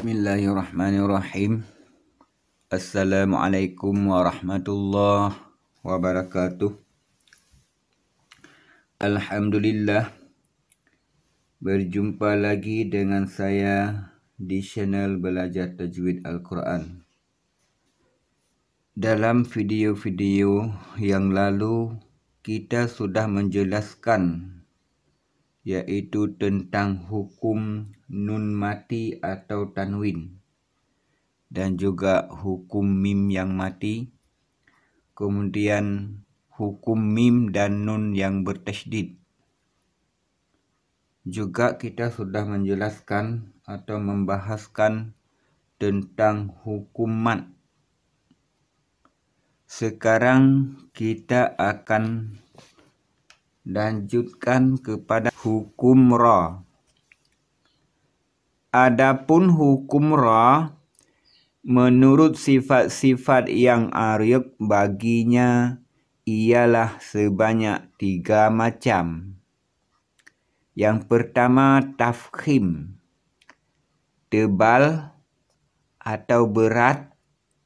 Bismillahirrahmanirrahim. Assalamualaikum warahmatullahi wabarakatuh. Alhamdulillah, berjumpa lagi dengan saya di channel Belajar Tajwid Al-Quran. Dalam video-video yang lalu kita sudah menjelaskan yaitu tentang hukum nun mati atau tanwin dan juga hukum mim yang mati, kemudian hukum mim dan nun yang bertasydid. Juga kita sudah menjelaskan atau membahaskan tentang hukum mad. Sekarang kita akan lanjutkan kepada hukum ra. Adapun hukum ra, menurut sifat-sifat yang arif baginya ialah sebanyak 3 macam. Yang pertama tafkhim, tebal atau berat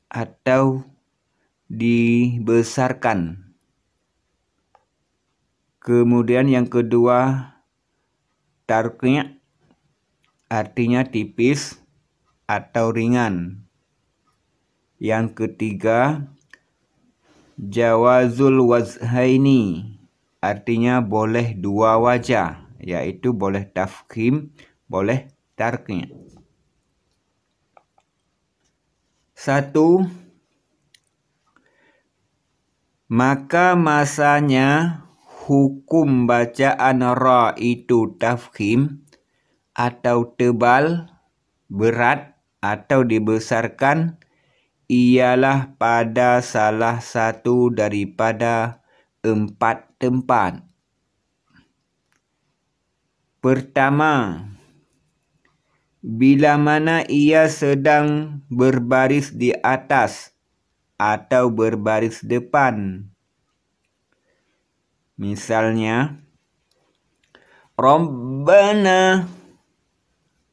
atau dibesarkan. Kemudian yang kedua tarqi', artinya tipis atau ringan. Yang ketiga jawazul wajhaini, artinya boleh dua wajah, yaitu boleh tafkhim, boleh tarqi'. 1. Maka masanya hukum bacaan ra itu tafkhim atau tebal, berat atau dibesarkan ialah pada salah satu daripada 4 tempat. Pertama, bila mana ia sedang berbaris di atas atau berbaris depan. Misalnya, Rabbana,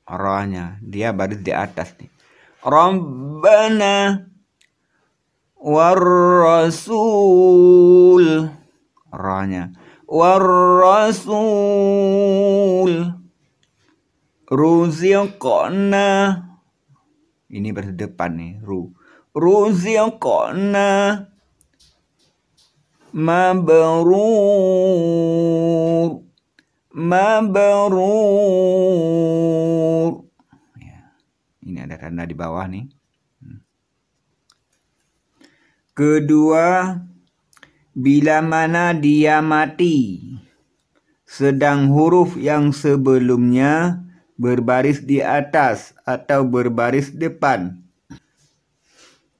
ra-nya dia baris di atas nih. Rabbana war rasul, ra-nya war rasul ruziqna, ini baris depan nih, ruziqna mabrur, mabrur. Ya, ini ada tanda di bawah nih. Kedua, bila mana dia mati sedang huruf yang sebelumnya berbaris di atas atau berbaris depan.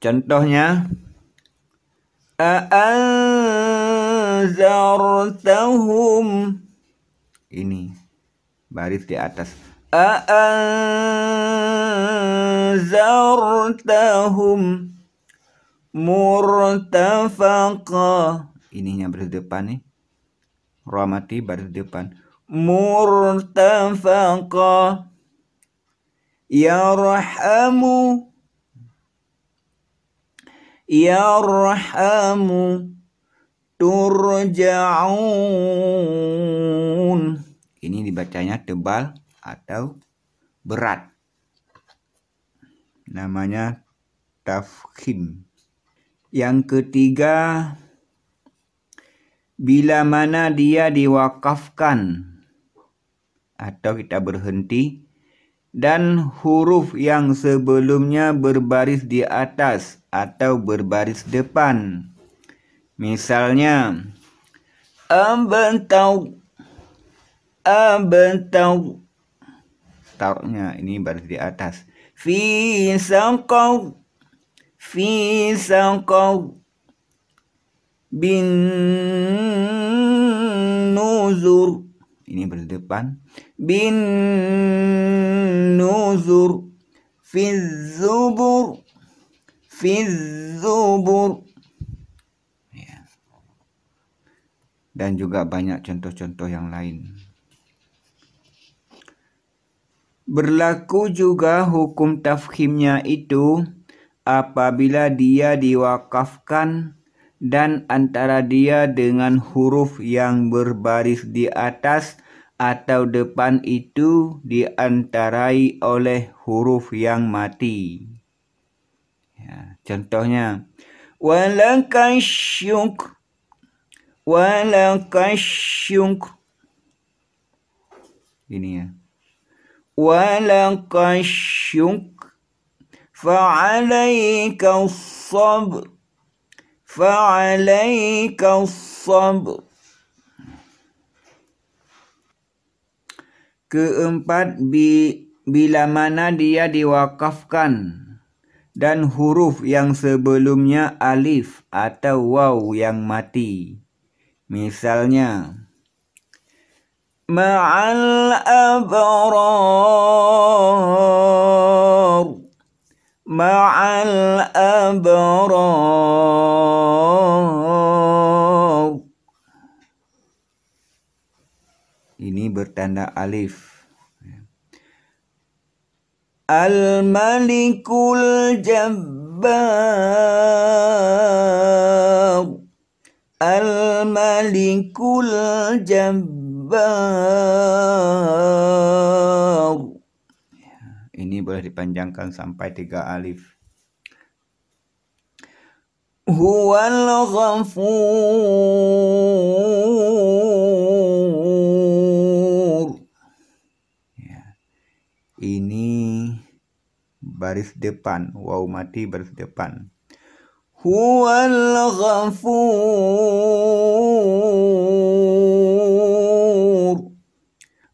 Contohnya, a'anzartahum, ini baris di atas. A'anzartahum murtafaqa, ininya baris depan nih. Ra mati baris depan. Murtafaqa yarhamu, yarhamu turja'un. Ini dibacanya tebal atau berat. Namanya tafkhim. Yang ketiga, bila mana dia diwakafkan atau kita berhenti dan huruf yang sebelumnya berbaris di atas atau berbaris depan. Misalnya, abtau, abtau, tauknya ini baris di atas. Fi saqaw, fi saqaw, bin nuzur, ini baris depan. Bin nuzur, fi zubur, fi zubur. Ya. Dan juga banyak contoh-contoh yang lain. Berlaku juga hukum tafkhimnya itu apabila dia diwakafkan dan antara dia dengan huruf yang berbaris di atas atau depan itu diantarai oleh huruf yang mati. Ya, contohnya, walakasyuk, walakasyuk. Ini ya. walakasyuk. فعليك الصبر فعليك الصبر. Keempat, bila mana dia diwakafkan dan huruf yang sebelumnya alif atau waw yang mati. Misalnya, ma'al abrar, ma'al abrar. Ini bertanda alif. Al-Malikul Jabbar, Al-Malikul Jabbar. Ini boleh dipanjangkan sampai 3 alif. Huwal Ghafur. Ini baris depan, waw mati baris depan. Huwal Ghafur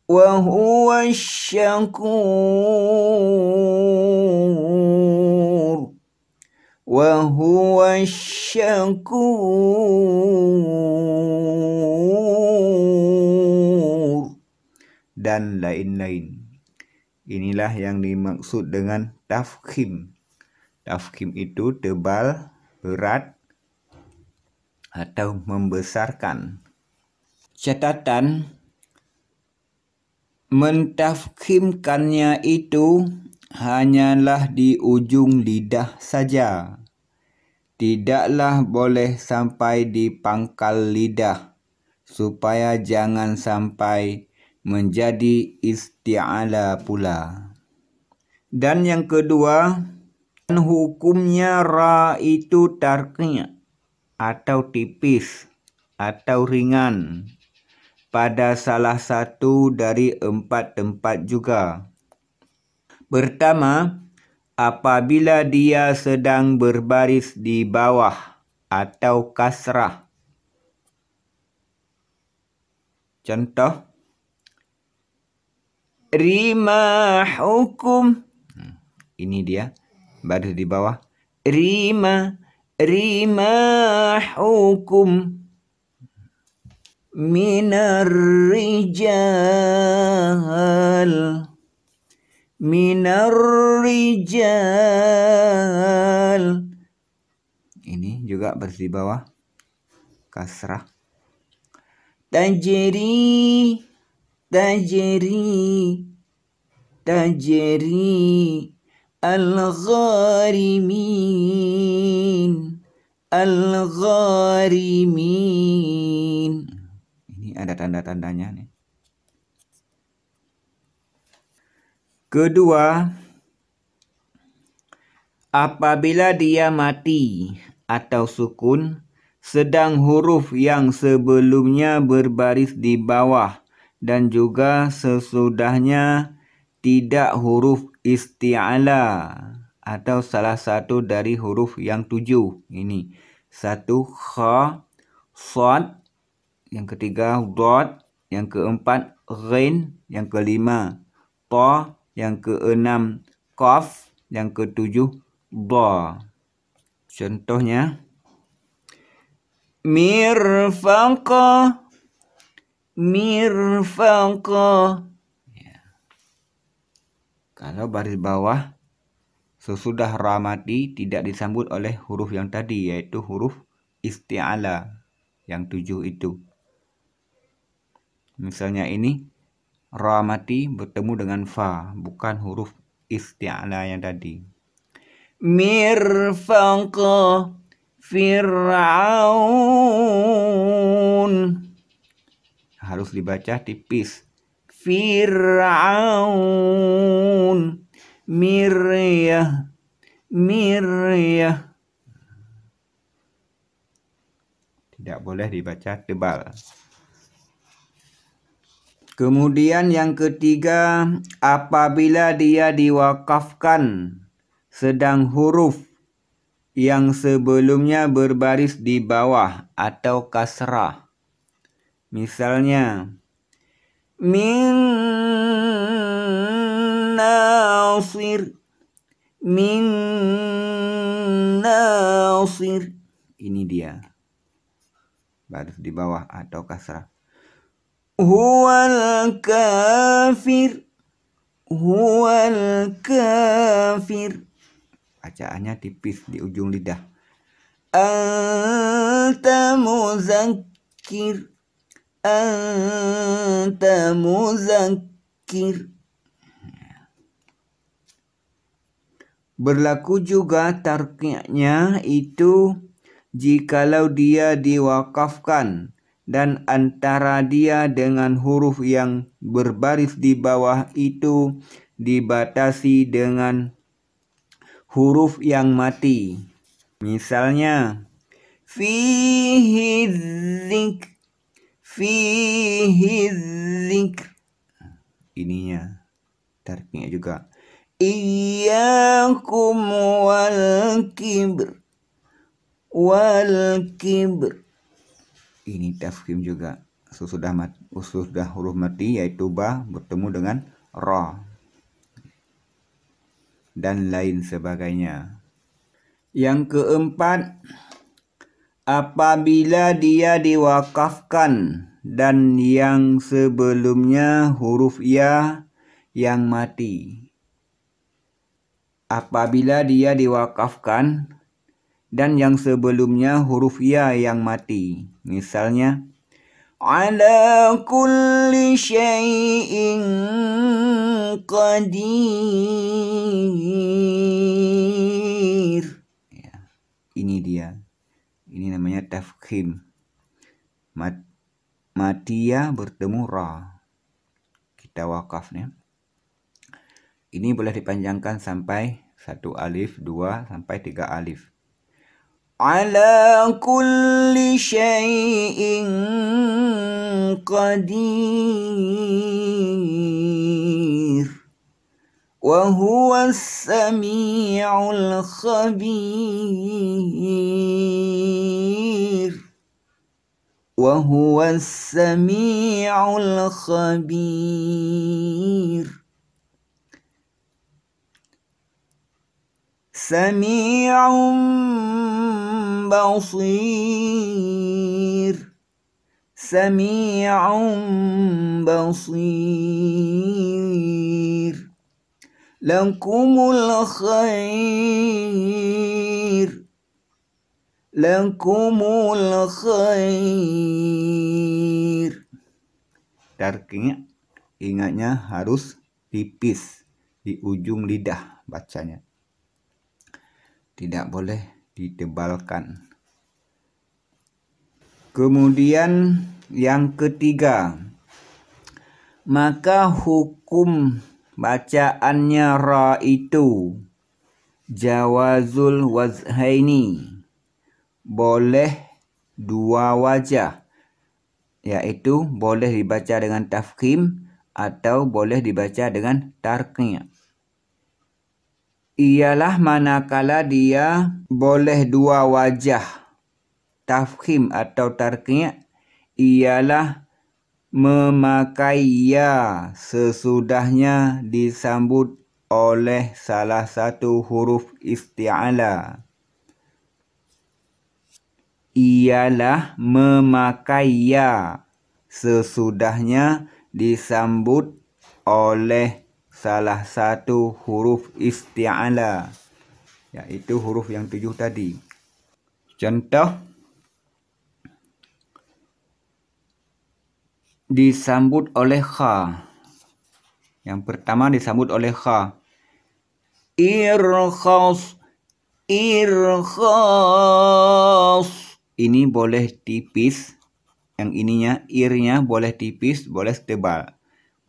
wa huwa syakur wa huwa syakur dan lain-lain. Inilah yang dimaksud dengan tafkhim. Tafkhim itu tebal, berat, atau membesarkan. Catatan, mentafkhimkannya itu hanyalah di ujung lidah saja. Tidaklah boleh sampai di pangkal lidah, supaya jangan sampai menjadi isti'ala pula. Dan yang kedua, hukumnya ra itu tarqi' atau tipis atau ringan pada salah satu dari 4 tempat juga. Pertama, apabila dia sedang berbaris di bawah atau kasrah. Contoh, rimahukum. Ini dia baris di bawah. Rimahukum minar rijal. Minar rijal. Ini juga baris di bawah kasrah. Tajri, tajri, tajri al-gharimin, al-gharimin. Ini ada tanda-tandanya nih. Kedua, apabila dia mati atau sukun, sedang huruf yang sebelumnya berbaris di bawah dan juga sesudahnya tidak huruf isti'ala atau salah satu dari huruf yang 7. Ini 1 kha, shad, yang ketiga dad, yang keempat ghain, yang kelima ta, yang keenam qaf, yang ketujuh dha. Contohnya, mirfaqa, mirfaqa. Ya. Kalau baris bawah sesudah ra mati tidak disambut oleh huruf yang tadi, yaitu huruf isti'ala yang 7 itu. Misalnya ini Ra mati bertemu dengan fa, bukan huruf isti'ala yang tadi. Mirfaqa Fir'aun. Harus dibaca tipis. Fir'aun. Miryah. Miryah. Tidak boleh dibaca tebal. Kemudian yang ketiga, apabila dia diwakafkan sedang huruf yang sebelumnya berbaris di bawah atau kasrah. Misalnya, min nasir, min nasir. Ini dia. Baris di bawah atau kasrah. Huwal kafir, huwal kafir. Bacaannya tipis di ujung lidah. Anta muzakkir, anta muzakkir. Berlaku juga tarqi'nya itu jikalau dia diwakafkan dan antara dia dengan huruf yang berbaris di bawah itu dibatasi dengan huruf yang mati. Misalnya, fihi dzikr, fihi dzikr. Ininya tarqi'nya juga. Iyyakum wal kibr, wal kibr. Ini tafkhim juga. Sesudah huruf mati yaitu ba bertemu dengan ra dan lain sebagainya. Yang keempat, apabila dia diwakafkan dan yang sebelumnya huruf ya yang mati. Apabila dia diwakafkan dan yang sebelumnya huruf ya yang mati. Misalnya, ala kulli syai'in qadir. Ya, ini dia. Ini namanya tafkhim. Matiya bertemu ra. Kita wakafnya. Ini boleh dipanjangkan sampai 1 alif, 2 sampai 3 alif. Ala kulli syai'in qadir wa huwa as-sami'ul khabir wa huwa as-sami'ul khabir. Sami'un basir, sami'un basir. Lakumul khair, lakumul khair. Tarqi'nya ingatnya harus tipis di ujung lidah bacanya. Tidak boleh ditebalkan. Kemudian yang ketiga, maka hukum bacaannya ra itu jawazul wajhaini, boleh dua wajah, yaitu boleh dibaca dengan tafkhim atau boleh dibaca dengan tarqi'. Ialah manakala dia boleh dua wajah tafkhim atau tarqi', ialah memakai ya sesudahnya disambut oleh salah satu huruf isti'ala. Ialah memakai ya sesudahnya disambut oleh salah satu huruf isti'ala, yaitu huruf yang 7 tadi. Contoh, disambut oleh kha. Yang pertama disambut oleh kha. Irkhas, irkhas. Ini boleh tipis. Yang ininya, irnya boleh tipis, boleh tebal.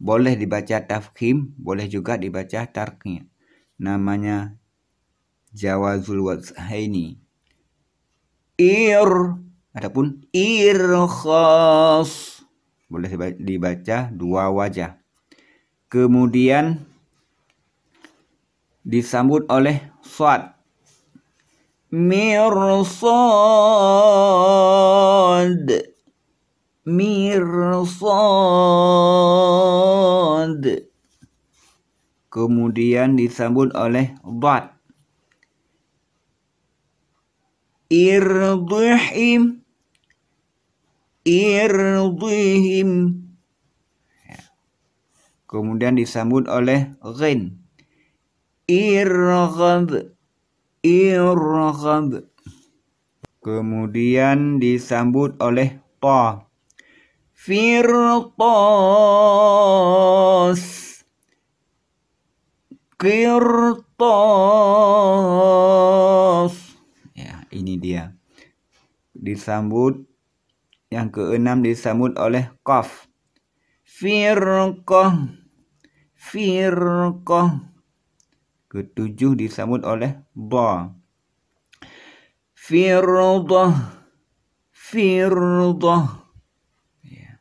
Boleh dibaca tafkhim, boleh juga dibaca tarqi'. Namanya jawazul wajhaini. Adapun irkhas boleh dibaca dua wajah. Kemudian disambut oleh shad. Mirsad, mirsad. Kemudian disambut oleh dad. Irdihim, irdihim. Kemudian disambut oleh ghin. Irghab, irghab. Kemudian disambut oleh ta. Firtas, kirtas. Ya, ini dia. Disambut yang keenam disambut oleh qaf. Firqah, firqah. Ketujuh disambut oleh dha. Firdah, firdah. Ya.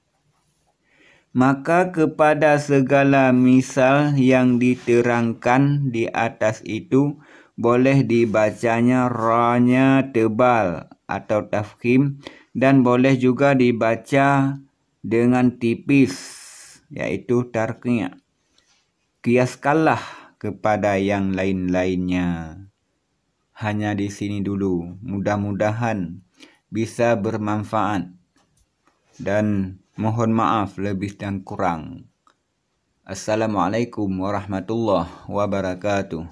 Maka kepada segala misal yang diterangkan di atas itu boleh dibacanya ra-nya tebal atau tafkhim, dan boleh juga dibaca dengan tipis, yaitu tarqi'. Kiaskanlah kepada yang lain-lainnya. Hanya di sini dulu. Mudah-mudahan bisa bermanfaat. Dan mohon maaf lebih dan kurang. Assalamualaikum warahmatullahi wabarakatuh.